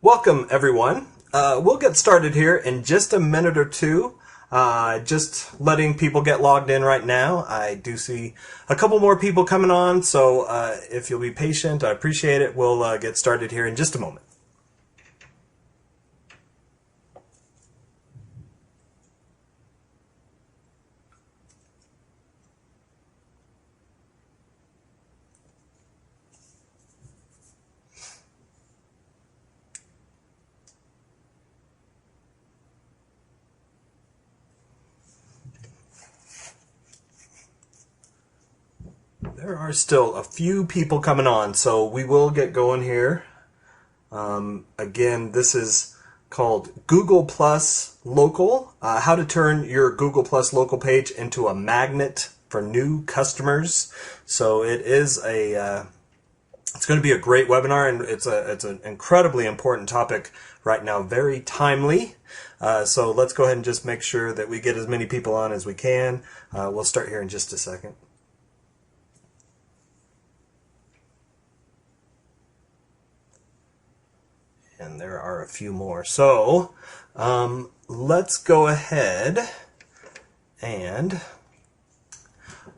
Welcome everyone. We'll get started here in just a minute or two. Just letting people get logged in right now. I do see a couple more people coming on, so if you'll be patient, I appreciate it. We'll get started here in just a moment. There are still a few people coming on, so we will get going here. Again, this is called Google Plus Local, how to turn your Google Plus Local page into a magnet for new customers. So it is it's going to be a great webinar, and it's an incredibly important topic right now, very timely. So let's go ahead and just make sure that we get as many people on as we can. We'll start here in just a second. And there are a few more. So let's go ahead and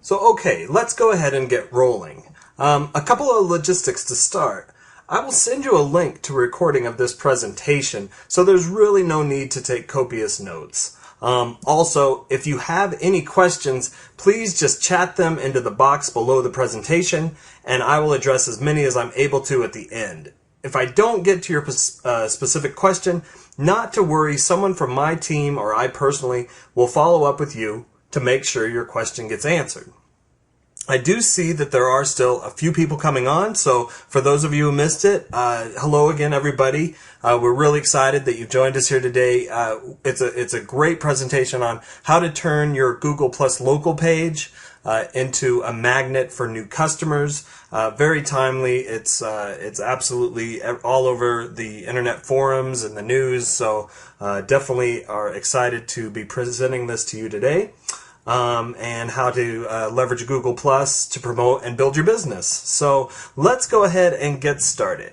let's go ahead and get rolling. A couple of logistics to start. I will send you a link to a recording of this presentation, so there's really no need to take copious notes. Also, if you have any questions, please just chat them into the box below the presentation, and I will address as many as I'm able to at the end. If I don't get to your specific question, not to worry, someone from my team or I personally will follow up with you to make sure your question gets answered. I do see that there are still a few people coming on, so for those of you who missed it, hello again everybody. We're really excited that you've joined us here today. It's a great presentation on how to turn your Google Plus Local page into a magnet for new customers. Very timely. It's absolutely all over the internet forums and the news, so definitely are excited to be presenting this to you today. And how to leverage Google Plus to promote and build your business. So let's go ahead and get started.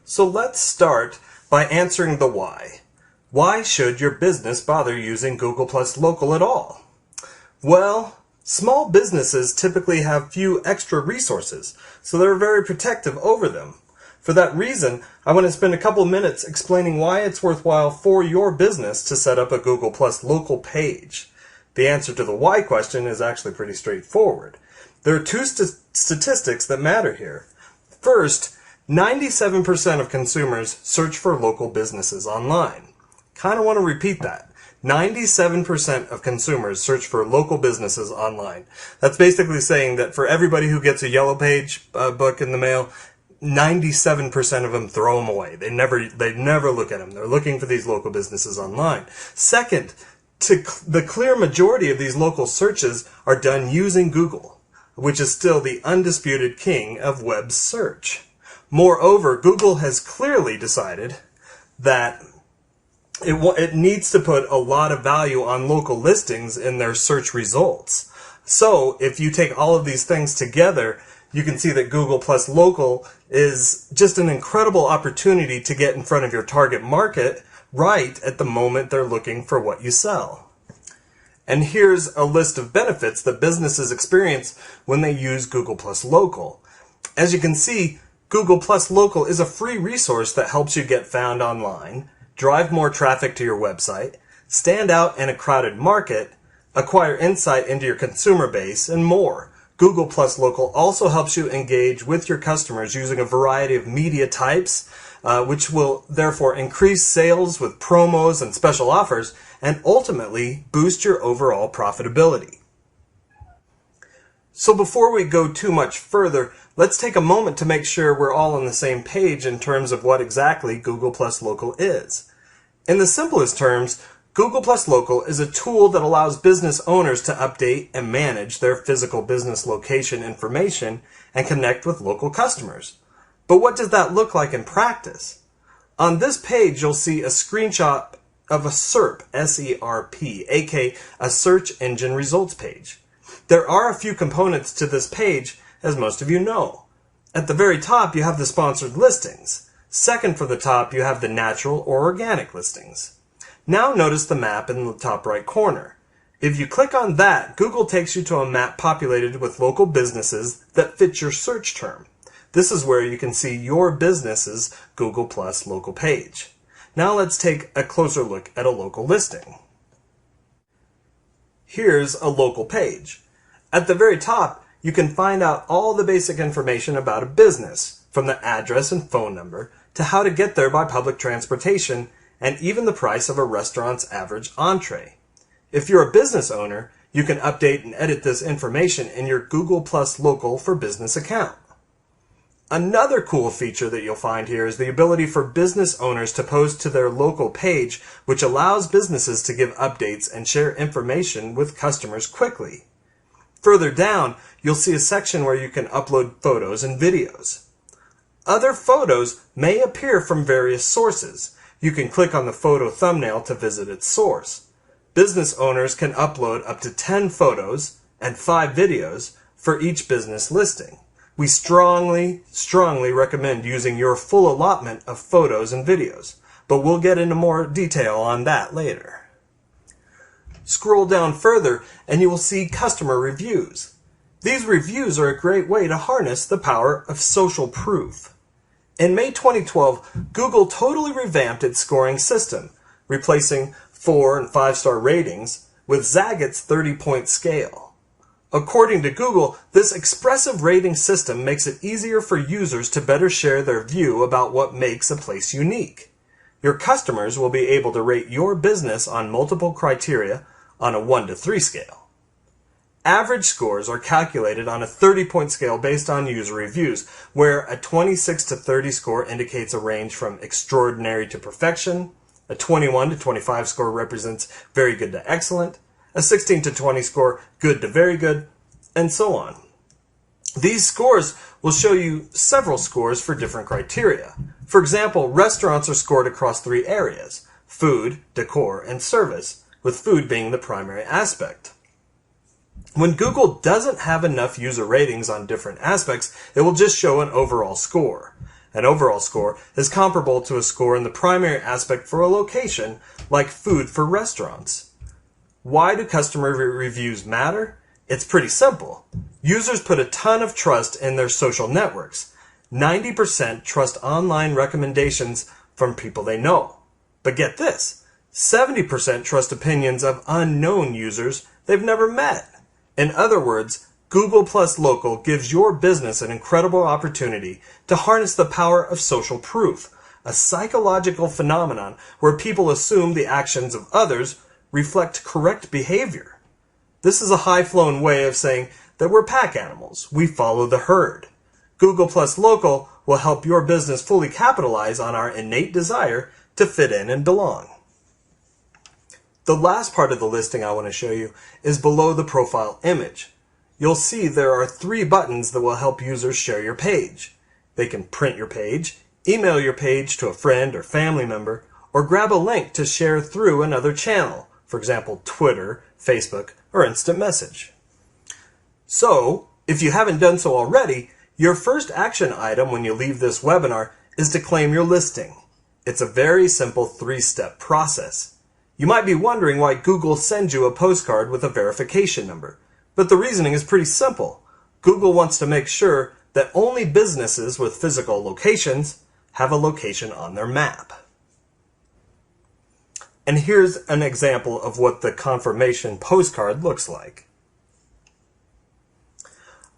So let's start by answering the why. Why should your business bother using Google Plus Local at all? Well, small businesses typically have few extra resources, so they're very protective over them. For that reason, I want to spend a couple of minutes explaining why it's worthwhile for your business to set up a Google Plus Local page. The answer to the why question is actually pretty straightforward. There are two statistics that matter here. First, 97% of consumers search for local businesses online. Kind of want to repeat that. 97% of consumers search for local businesses online. That's basically saying that for everybody who gets a Yellow Page book in the mail, 97% of them throw them away. They never look at them. They're looking for these local businesses online. Second, the clear majority of these local searches are done using Google, which is still the undisputed king of web search. Moreover, Google has clearly decided that it needs to put a lot of value on local listings in their search results. So if you take all of these things together, you can see that Google Plus Local is just an incredible opportunity to get in front of your target market right at the moment they're looking for what you sell. And here's a list of benefits that businesses experience when they use Google Plus Local. As you can see, Google Plus Local is a free resource that helps you get found online, drive more traffic to your website, stand out in a crowded market, acquire insight into your consumer base, and more. Google Plus Local also helps you engage with your customers using a variety of media types, which will therefore increase sales with promos and special offers, and ultimately boost your overall profitability. So before we go too much further, let's take a moment to make sure we're all on the same page in terms of what exactly Google Plus Local is. In the simplest terms, Google Plus Local is a tool that allows business owners to update and manage their physical business location information and connect with local customers. But what does that look like in practice? On this page, you'll see a screenshot of a SERP, S-E-R-P, aka a search engine results page. There are a few components to this page, as most of you know. At the very top, you have the sponsored listings. Second from the top, you have the natural or organic listings. Now notice the map in the top right corner. If you click on that, Google takes you to a map populated with local businesses that fit your search term. This is where you can see your business's Google Plus local page. Now let's take a closer look at a local listing. Here's a local page. At the very top, you can find out all the basic information about a business, from the address and phone number to how to get there by public transportation, and even the price of a restaurant's average entree. If you're a business owner, you can update and edit this information in your Google Plus Local for Business account. Another cool feature that you'll find here is the ability for business owners to post to their local page, which allows businesses to give updates and share information with customers quickly. Further down, you'll see a section where you can upload photos and videos. Other photos may appear from various sources. You can click on the photo thumbnail to visit its source. Business owners can upload up to 10 photos and 5 videos for each business listing. We strongly recommend using your full allotment of photos and videos, but we'll get into more detail on that later. Scroll down further and you will see customer reviews. These reviews are a great way to harness the power of social proof. In May 2012, Google totally revamped its scoring system, replacing 4- and 5-star ratings with Zagat's 30-point scale. According to Google, this expressive rating system makes it easier for users to better share their view about what makes a place unique. Your customers will be able to rate your business on multiple criteria on a 1 to 3 scale. Average scores are calculated on a 30-point scale based on user reviews, where a 26 to 30 score indicates a range from extraordinary to perfection, a 21 to 25 score represents very good to excellent, a 16 to 20 score good to very good, and so on. These scores will show you several scores for different criteria. For example, restaurants are scored across 3 areas: food, decor, and service, with food being the primary aspect. When Google doesn't have enough user ratings on different aspects, it will just show an overall score. An overall score is comparable to a score in the primary aspect for a location, like food for restaurants. Why do customer reviews matter? It's pretty simple. Users put a ton of trust in their social networks. 90% trust online recommendations from people they know. But get this, 70% trust opinions of unknown users they've never met. In other words, Google Plus Local gives your business an incredible opportunity to harness the power of social proof, a psychological phenomenon where people assume the actions of others reflect correct behavior. This is a high-flown way of saying that we're pack animals. We follow the herd. Google Plus Local will help your business fully capitalize on our innate desire to fit in and belong. The last part of the listing I want to show you is below the profile image. You'll see there are 3 buttons that will help users share your page. They can print your page, email your page to a friend or family member, or grab a link to share through another channel, for example, Twitter, Facebook, or Instant Message. So, if you haven't done so already, your first action item when you leave this webinar is to claim your listing. It's a very simple 3-step process. You might be wondering why Google sends you a postcard with a verification number, but the reasoning is pretty simple. Google wants to make sure that only businesses with physical locations have a location on their map. And here's an example of what the confirmation postcard looks like.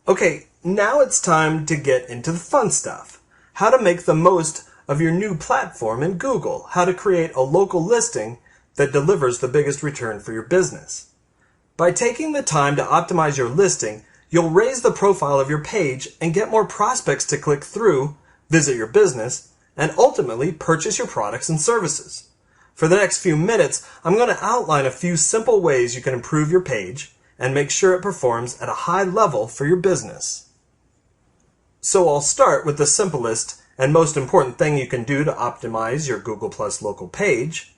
Okay, now it's time to get into the fun stuff. How to make the most of your new platform in Google. How to create a local listing that delivers the biggest return for your business. By taking the time to optimize your listing, you'll raise the profile of your page and get more prospects to click through, visit your business, and ultimately purchase your products and services. For the next few minutes, I'm going to outline a few simple ways you can improve your page and make sure it performs at a high level for your business. So I'll start with the simplest and most important thing you can do to optimize your Google Plus Local page.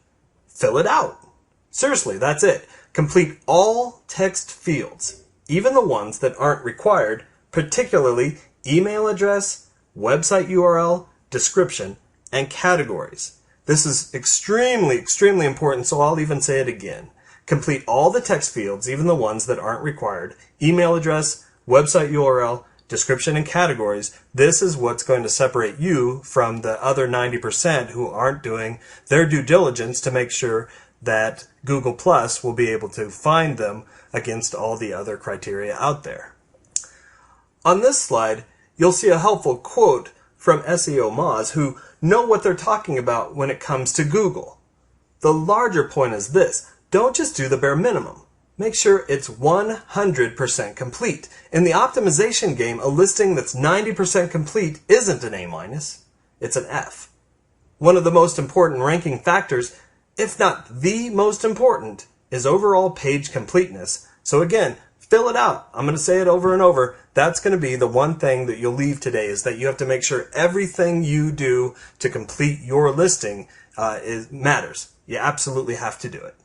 Fill it out. Seriously, that's it. Complete all text fields, even the ones that aren't required, particularly email address, website URL, description, and categories. This is extremely, extremely important, so I'll even say it again. Complete all the text fields, even the ones that aren't required. Email address, website URL, description, and categories. This is what's going to separate you from the other 90% who aren't doing their due diligence to make sure that Google Plus will be able to find them against all the other criteria out there. On this slide, you'll see a helpful quote from SEO Moz, who know what they're talking about when it comes to Google. The larger point is this: don't just do the bare minimum. Make sure it's 100% complete. In the optimization game, a listing that's 90% complete isn't an A-, it's an F. One of the most important ranking factors, if not the most important, is overall page completeness. So again, fill it out. I'm going to say it over and over. That's going to be the one thing that you'll leave today, is that you have to make sure everything you do to complete your listing matters. You absolutely have to do it.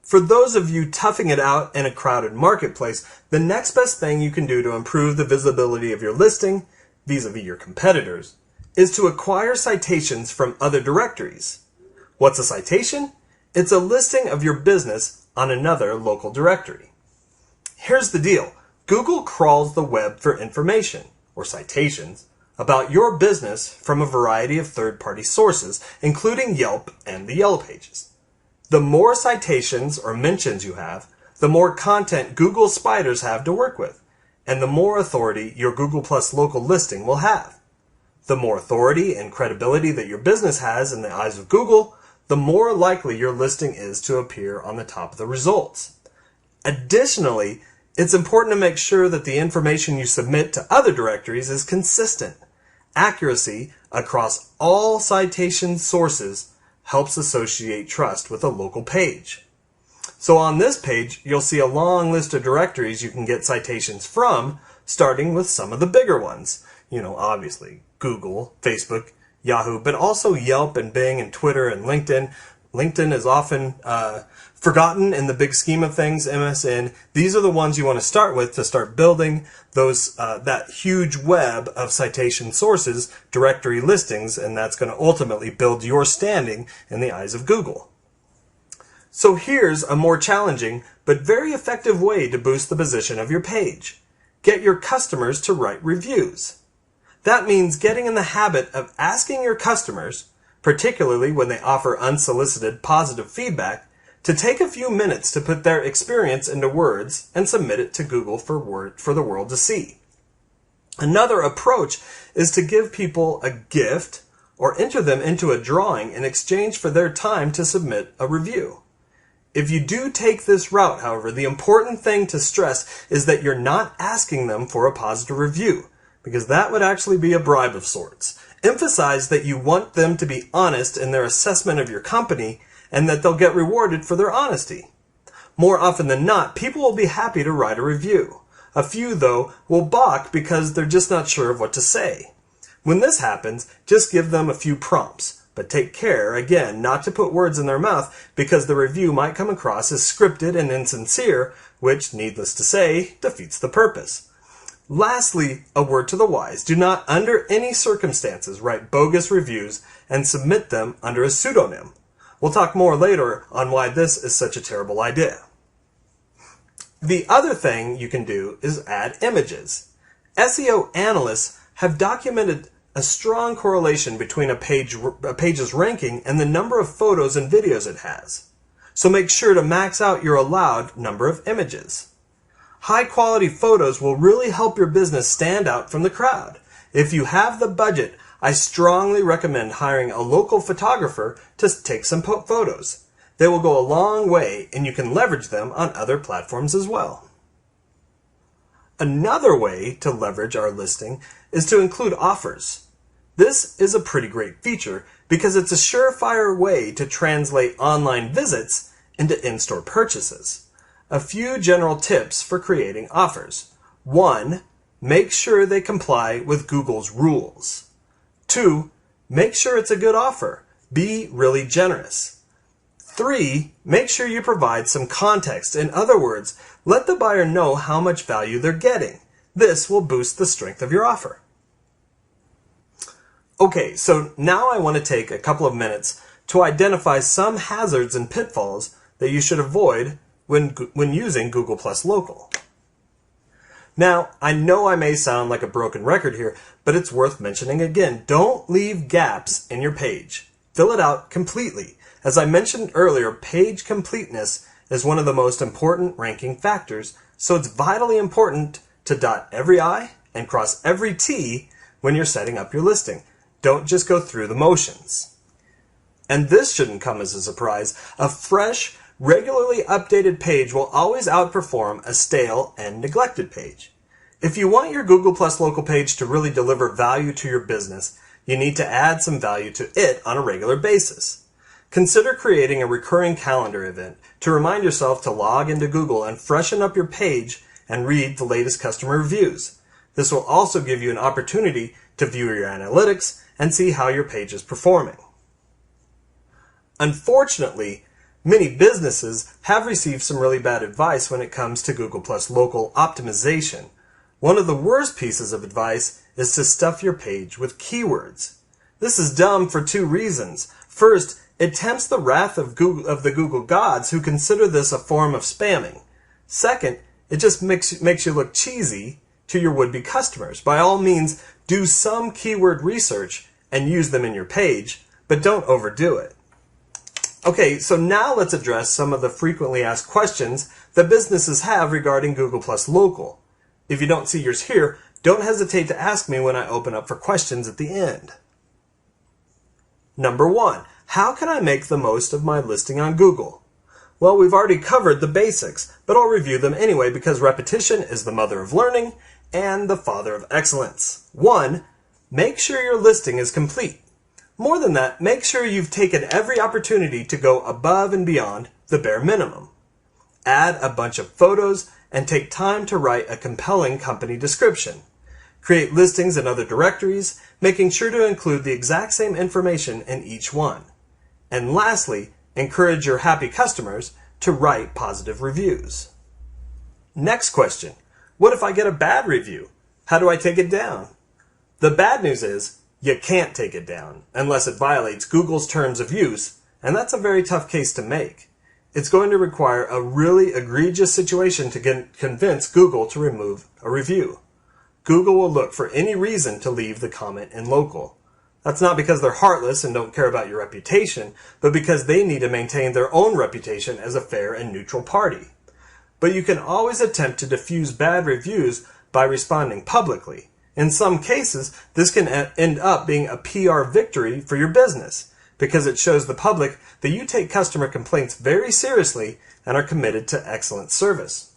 For those of you toughing it out in a crowded marketplace, the next best thing you can do to improve the visibility of your listing, vis-a-vis your competitors, is to acquire citations from other directories. What's a citation? It's a listing of your business on another local directory. Here's the deal. Google crawls the web for information, or citations, about your business from a variety of third-party sources, including Yelp and the Yellow Pages. The more citations or mentions you have, the more content Google spiders have to work with, and the more authority your Google Plus local listing will have. The more authority and credibility that your business has in the eyes of Google, the more likely your listing is to appear on the top of the results. Additionally, it's important to make sure that the information you submit to other directories is consistent. Accuracy across all citation sources helps associate trust with a local page. So on this page, you'll see a long list of directories you can get citations from, starting with some of the bigger ones. Obviously, Google, Facebook, Yahoo, but also Yelp and Bing and Twitter and LinkedIn. LinkedIn is often forgotten in the big scheme of things, MSN. These are the ones you want to start with to start building those that huge web of citation sources, directory listings, and that's going to ultimately build your standing in the eyes of Google. So here's a more challenging but very effective way to boost the position of your page. Get your customers to write reviews. That means getting in the habit of asking your customers, particularly when they offer unsolicited positive feedback, to take a few minutes to put their experience into words and submit it to Google for the world to see. Another approach is to give people a gift or enter them into a drawing in exchange for their time to submit a review. If you do take this route, however, the important thing to stress is that you're not asking them for a positive review, because that would actually be a bribe of sorts. Emphasize that you want them to be honest in their assessment of your company and that they'll get rewarded for their honesty. More often than not, people will be happy to write a review. A few, though, will balk because they're just not sure of what to say. When this happens, just give them a few prompts, but take care, again, not to put words in their mouth, because the review might come across as scripted and insincere, which, needless to say, defeats the purpose. Lastly, a word to the wise. Do not, under any circumstances, write bogus reviews and submit them under a pseudonym. We'll talk more later on why this is such a terrible idea. The other thing you can do is add images. SEO analysts have documented a strong correlation between a page's ranking and the number of photos and videos it has. So make sure to max out your allowed number of images. High-quality photos will really help your business stand out from the crowd. If you have the budget, I strongly recommend hiring a local photographer to take some photos. They will go a long way, and you can leverage them on other platforms as well. Another way to leverage our listing is to include offers. This is a pretty great feature because it's a surefire way to translate online visits into in-store purchases. A few general tips for creating offers. 1. Make sure they comply with Google's rules. 2. Make sure it's a good offer. Be really generous. 3. Make sure you provide some context. In other words, let the buyer know how much value they're getting. This will boost the strength of your offer. Okay, so now I want to take a couple of minutes to identify some hazards and pitfalls that you should avoid when using Google Plus Local. Now, I know I may sound like a broken record here, but it's worth mentioning again. Don't leave gaps in your page. Fill it out completely. As I mentioned earlier, page completeness is one of the most important ranking factors, so it's vitally important to dot every I and cross every T when you're setting up your listing. Don't just go through the motions. And this shouldn't come as a surprise. A fresh, regularly updated page will always outperform a stale and neglected page. If you want your Google Plus Local page to really deliver value to your business, you need to add some value to it on a regular basis. Consider creating a recurring calendar event to remind yourself to log into Google and freshen up your page and read the latest customer reviews. This will also give you an opportunity to view your analytics and see how your page is performing. Unfortunately, many businesses have received some really bad advice when it comes to Google Plus Local optimization. One of the worst pieces of advice is to stuff your page with keywords. This is dumb for two reasons. First, it tempts the wrath of the Google gods who consider this a form of spamming. Second, it just makes you look cheesy to your would-be customers. By all means, do some keyword research and use them in your page, but don't overdo it. Okay, so now let's address some of the frequently asked questions that businesses have regarding Google Plus Local. If you don't see yours here, don't hesitate to ask me when I open up for questions at the end. Number 1, how can I make the most of my listing on Google? Well, we've already covered the basics, but I'll review them anyway because repetition is the mother of learning and the father of excellence. 1, make sure your listing is complete. More than that, make sure you've taken every opportunity to go above and beyond the bare minimum. Add a bunch of photos and take time to write a compelling company description. Create listings in other directories, making sure to include the exact same information in each one. And lastly, encourage your happy customers to write positive reviews. Next question, what if I get a bad review? How do I take it down? The bad news is, you can't take it down unless it violates Google's terms of use, and that's a very tough case to make. It's going to require a really egregious situation to convince Google to remove a review. Google will look for any reason to leave the comment in local. That's not because they're heartless and don't care about your reputation, but because they need to maintain their own reputation as a fair and neutral party. But you can always attempt to diffuse bad reviews by responding publicly. In some cases, this can end up being a PR victory for your business because it shows the public that you take customer complaints very seriously and are committed to excellent service.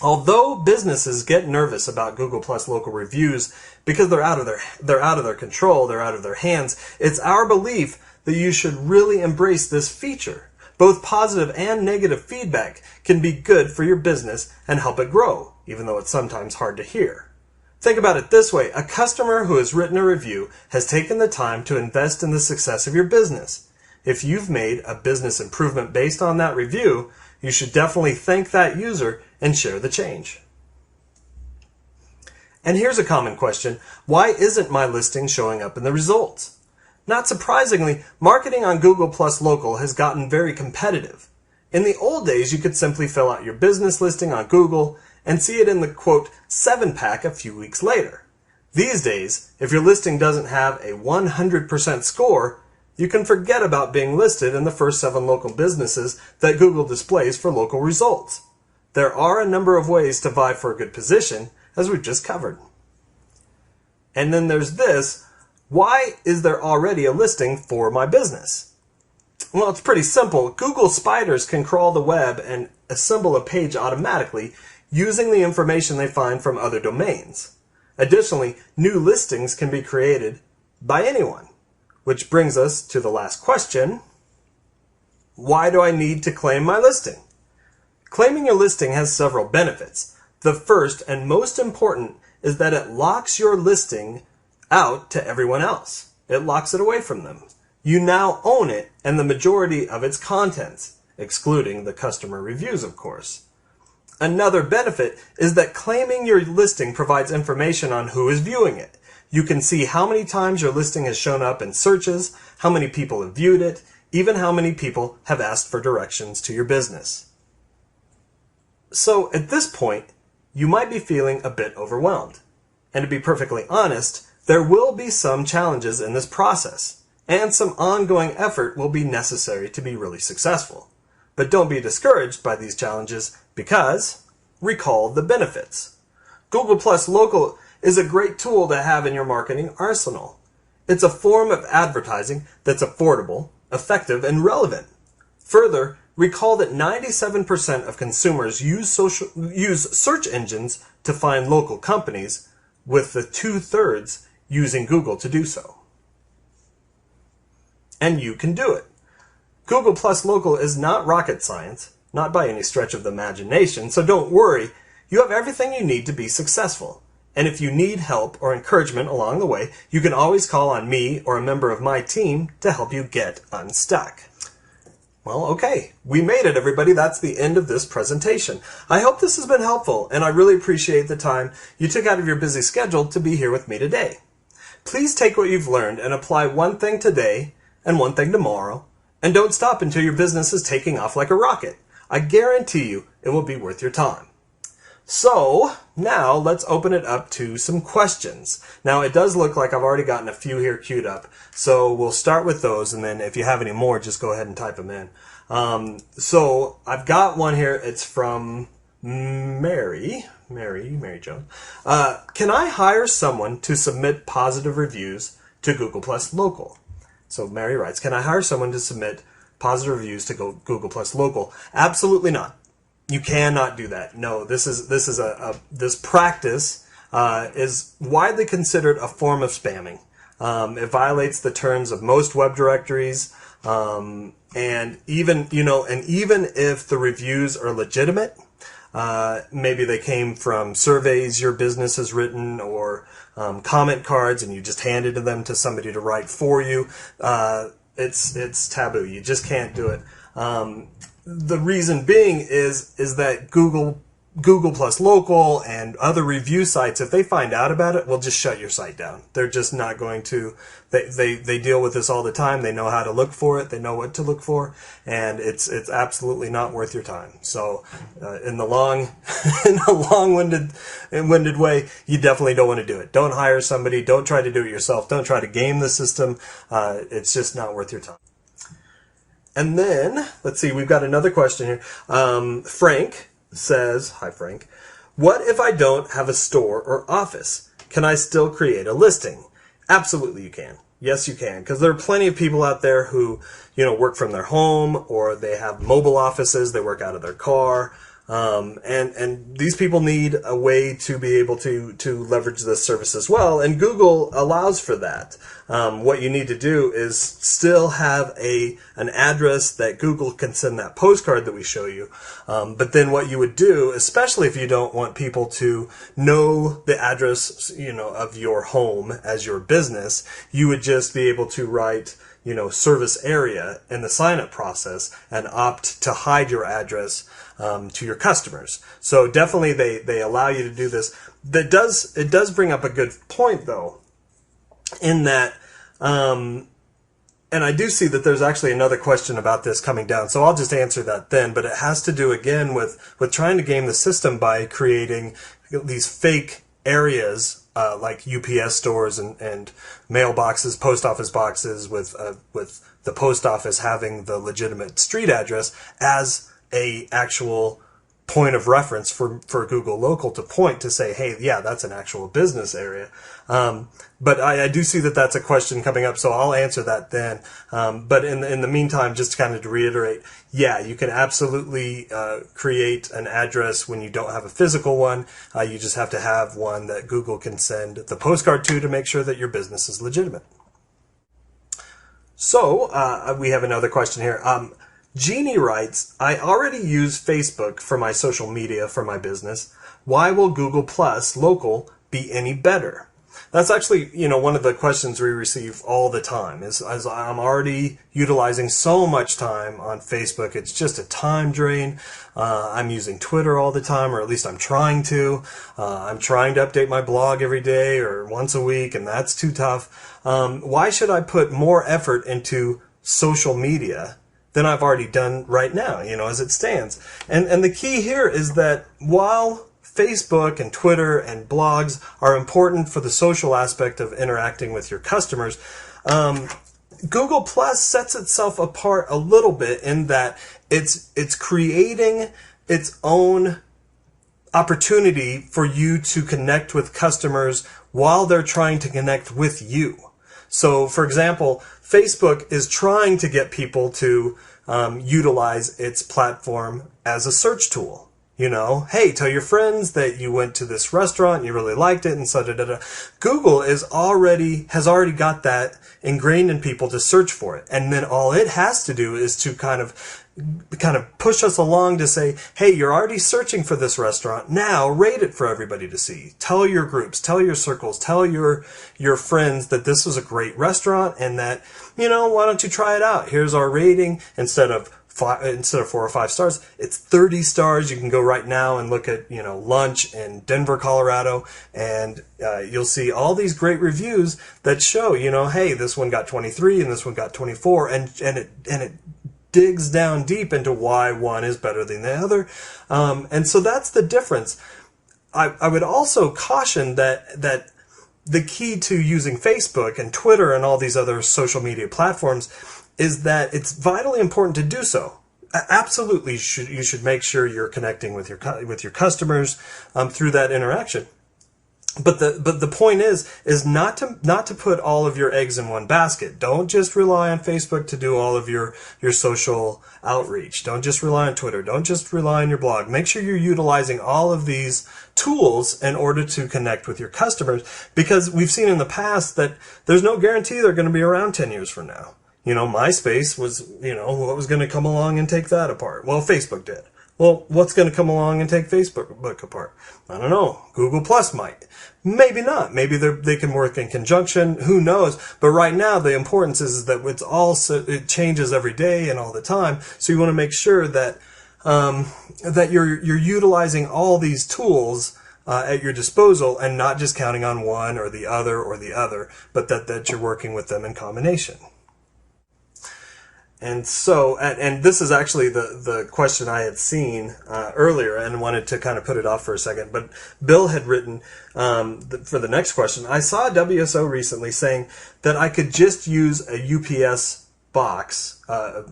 Although businesses get nervous about Google Plus Local reviews because they're out of their control, they're out of their hands, it's our belief that you should really embrace this feature. Both positive and negative feedback can be good for your business and help it grow, even though it's sometimes hard to hear. Think about it this way. A customer who has written a review has taken the time to invest in the success of your business. If you've made a business improvement based on that review, you should definitely thank that user and share the change. And here's a common question. Why isn't my listing showing up in the results? Not surprisingly, marketing on Google Plus Local has gotten very competitive. In the old days, you could simply fill out your business listing on Google and see it in the, quote, 7-pack a few weeks later. These days, if your listing doesn't have a 100% score, you can forget about being listed in the first 7 local businesses that Google displays for local results. There are a number of ways to vie for a good position, as we've just covered. And then there's this, why is there already a listing for my business? Well, it's pretty simple. Google spiders can crawl the web and assemble a page automatically using the information they find from other domains. Additionally, new listings can be created by anyone. Which brings us to the last question. Why do I need to claim my listing? Claiming your listing has several benefits. The first and most important is that it locks your listing out to everyone else. It locks it away from them. You now own it and the majority of its contents, excluding the customer reviews, of course. Another benefit is that claiming your listing provides information on who is viewing it. You can see how many times your listing has shown up in searches, how many people have viewed it, even how many people have asked for directions to your business. So at this point, you might be feeling a bit overwhelmed. And to be perfectly honest, there will be some challenges in this process, and some ongoing effort will be necessary to be really successful. But don't be discouraged by these challenges because recall the benefits. Google Plus Local is a great tool to have in your marketing arsenal. It's a form of advertising that's affordable, effective, and relevant. Further, recall that 97% of consumers use search engines to find local companies, with the 2/3 using Google to do so. And you can do it. Google Plus Local is not rocket science, not by any stretch of the imagination, so don't worry. You have everything you need to be successful. And if you need help or encouragement along the way, you can always call on me or a member of my team to help you get unstuck. Well, okay, we made it, everybody. That's the end of this presentation. I hope this has been helpful, and I really appreciate the time you took out of your busy schedule to be here with me today. Please take what you've learned and apply one thing today and one thing tomorrow, and don't stop until your business is taking off like a rocket. I guarantee you it will be worth your time. So, now let's open it up to some questions. Now, it does look like I've already gotten a few here queued up, so we'll start with those, and then if you have any more, just go ahead and type them in. So, I've got one here. It's from Mary Jones. Can I hire someone to submit positive reviews to Google Plus Local? So, Mary writes, can I hire someone to submit positive reviews to Google Plus Local? Absolutely not. You cannot do that. No, this practice is widely considered a form of spamming. It violates the terms of most web directories, and even if the reviews are legitimate, maybe they came from surveys your business has written or comment cards, and you just handed them to somebody to write for you. It's taboo. You just can't do it. The reason being is that Google Plus Local and other review sites, if they find out about it, will just shut your site down. They're just not going to. They deal with this all the time. They know how to look for it. They know what to look for, and it's absolutely not worth your time. So, in the long-winded way, you definitely don't want to do it. Don't hire somebody. Don't try to do it yourself. Don't try to game the system. It's just not worth your time. And then, let's see, we've got another question here. Frank says, hi Frank, what if I don't have a store or office? Can I still create a listing? Absolutely you can. Yes, you can, because there are plenty of people out there who, work from their home, or they have mobile offices, they work out of their car, and these people need a way to be able to leverage this service as well, and Google allows for that. What you need to do is still have an address that Google can send that postcard that we show you, but then what you would do, especially if you don't want people to know the address, of your home as your business, you would just be able to write service area in the sign-up process and opt to hide your address to your customers. So definitely they allow you to do this. It does bring up a good point though, in that, and I do see that there's actually another question about this coming down, so I'll just answer that then, but it has to do again with trying to game the system by creating these fake areas like UPS stores and mailboxes, post office boxes with the post office having the legitimate street address as a actual point of reference for Google Local to point to say, hey, yeah, that's an actual business area. But I do see that that's a question coming up, so I'll answer that then. But in the meantime, just kind of to reiterate, yeah, you can absolutely create an address when you don't have a physical one. You just have to have one that Google can send the postcard to make sure that your business is legitimate. So we have another question here. Jeannie writes, I already use Facebook for my social media for my business. Why will Google Plus Local be any better? That's actually, one of the questions we receive all the time is, as I'm already utilizing so much time on Facebook, it's just a time drain. I'm using Twitter all the time, or at least I'm trying to. I'm trying to update my blog every day or once a week, and that's too tough. Why should I put more effort into social media than I've already done right now, as it stands? And the key here is that while Facebook and Twitter and blogs are important for the social aspect of interacting with your customers, Google Plus sets itself apart a little bit in that it's creating its own opportunity for you to connect with customers while they're trying to connect with you. So, for example, Facebook is trying to get people to utilize its platform as a search tool. Hey, tell your friends that you went to this restaurant and you really liked it, and so da. Google has already got that ingrained in people to search for it, and then all it has to do is to kind of push us along to say, hey, you're already searching for this restaurant. Now rate it for everybody to see. Tell your groups, tell your circles, tell your friends that this was a great restaurant and that, why don't you try it out? Here's our rating. Instead of 4 or 5 stars, it's 30 stars. You can go right now and look at, lunch in Denver, Colorado, and you'll see all these great reviews that show, hey, this one got 23 and this one got 24, and it digs down deep into why one is better than the other. And so that's the difference. I would also caution that the key to using Facebook and Twitter and all these other social media platforms is that it's vitally important to do so. Absolutely, you should make sure you're connecting with your customers through that interaction. But the point is not to put all of your eggs in one basket. Don't just rely on Facebook to do all of your social outreach. Don't just rely on Twitter. Don't just rely on your blog. Make sure you're utilizing all of these tools in order to connect with your customers, because we've seen in the past that there's no guarantee they're going to be around 10 years from now. MySpace was, what was going to come along and take that apart? Well, Facebook did. Well, what's going to come along and take Facebook apart? I don't know. Google Plus might. Maybe not. Maybe they can work in conjunction. Who knows? But right now, the importance is that it changes every day and all the time. So you want to make sure that that you're utilizing all these tools at your disposal and not just counting on one or the other, but that you're working with them in combination. And so, and this is actually the question I had seen earlier and wanted to kind of put it off for a second. But Bill had written for the next question. I saw a WSO recently saying that I could just use a UPS box,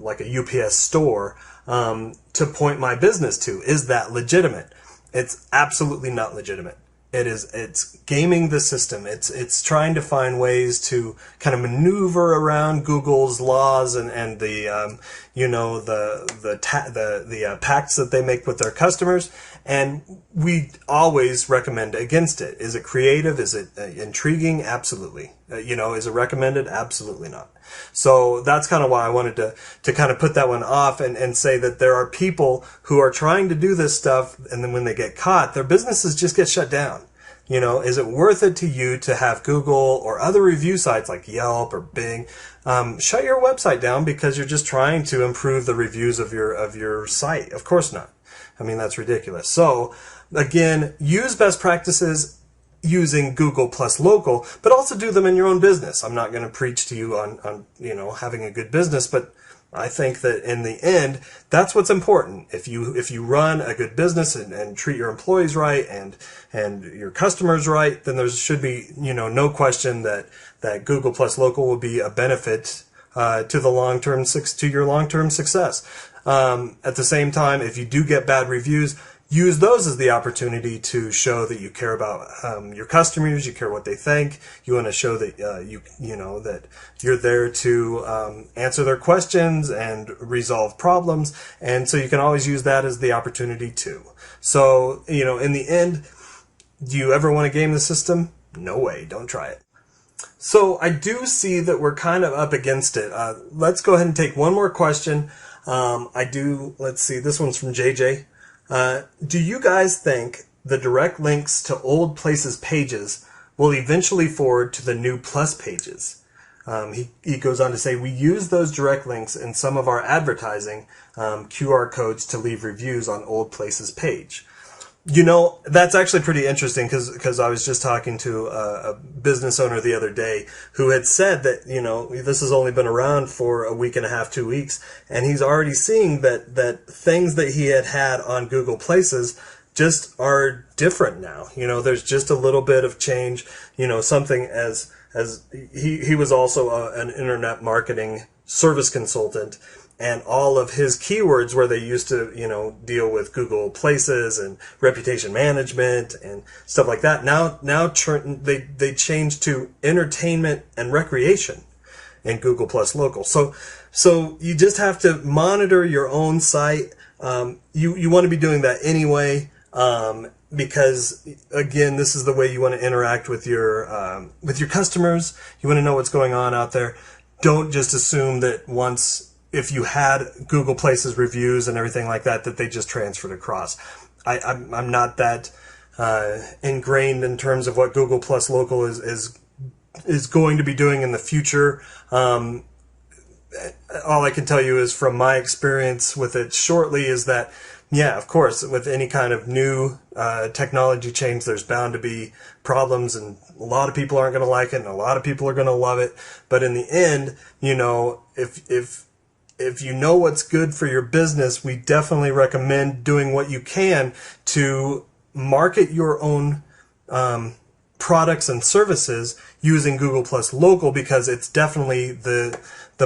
like a UPS store, to point my business to. Is that legitimate? It's absolutely not legitimate. It's gaming the system. It's trying to find ways to kind of maneuver around Google's laws and the pacts that they make with their customers. And we always recommend against it. Is it creative? Is it intriguing? Absolutely. Is it recommended? Absolutely not. So that's kind of why I wanted to kind of put that one off and say that there are people who are trying to do this stuff, and then when they get caught, their businesses just get shut down. Is it worth it to you to have Google or other review sites like Yelp or Bing shut your website down because you're just trying to improve the reviews of your site? Of course not. I mean, that's ridiculous. So again, use best practices using Google Plus Local, but also do them in your own business. I'm not going to preach to you on having a good business, but I think that in the end, that's what's important. If you run a good business and treat your employees right and your customers right, then there should be no question that Google Plus Local will be a benefit to your long-term success. At the same time, if you do get bad reviews, use those as the opportunity to show that you care about your customers, you care what they think. You want to show that that you're there to answer their questions and resolve problems, and so you can always use that as the opportunity too. So in the end, do you ever want to game the system? No way. Don't try it. So I do see that we're kind of up against it. Let's go ahead and take one more question. Let's see. This one's from JJ. Do you guys think the direct links to old places pages will eventually forward to the new Plus pages. He goes on to say, we use those direct links in some of our advertising, QR codes to leave reviews on Old Places page. You know, that's actually pretty interesting because I was just talking to a business owner the other day who had said that, you know, this has only been around for a week and a half, 2 weeks, and he's already seeing that things that he had on Google Places just are different now. You know, there's just a little bit of change, you know, something as he was also an internet marketing service consultant, and all of his keywords where they used to, you know, deal with Google Places and reputation management and stuff like that. Now they changed to entertainment and recreation in Google Plus Local. So you just have to monitor your own site. You want to be doing that anyway, because again, this is the way you want to interact with your customers. You want to know what's going on out there. Don't just assume that if you had Google Places reviews and everything like that, that they just transferred across. I'm not that ingrained in terms of what Google Plus Local is going to be doing in the future. All I can tell you is from my experience with it shortly is that, yeah, of course, with any kind of new technology change, there's bound to be problems, and a lot of people aren't going to like it, and a lot of people are going to love it. But in the end, you know, if you know what's good for your business, we definitely recommend doing what you can to market your own products and services using Google Plus Local, because it's definitely the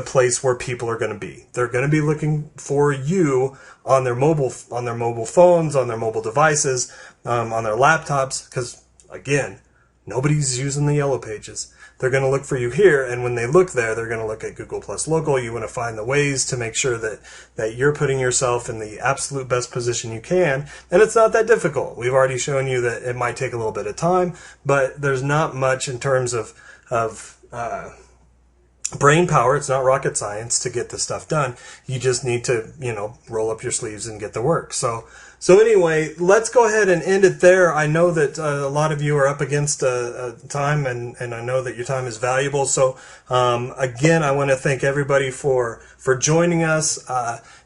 place where people are going to be. They're going to be looking for you on their mobile phones, on their mobile devices, on their laptops, because again, nobody's using the yellow pages. They're going to look for you here, and when they look there, they're going to look at Google Plus Local. You want to find the ways to make sure that you're putting yourself in the absolute best position you can, and it's not that difficult. We've already shown you that it might take a little bit of time, but there's not much in terms of brain power. It's not rocket science to get this stuff done. You just need to, you know, roll up your sleeves and get to work. So anyway, let's go ahead and end it there. I know that a lot of you are up against time, and I know that your time is valuable. So again, I want to thank everybody for joining us.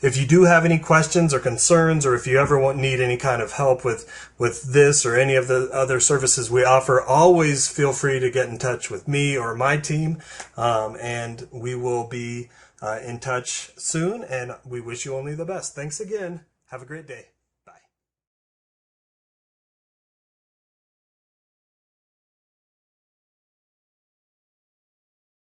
If you do have any questions or concerns, or if you ever need any kind of help with this or any of the other services we offer, always feel free to get in touch with me or my team, and we will be in touch soon, and we wish you only the best. Thanks again. Have a great day.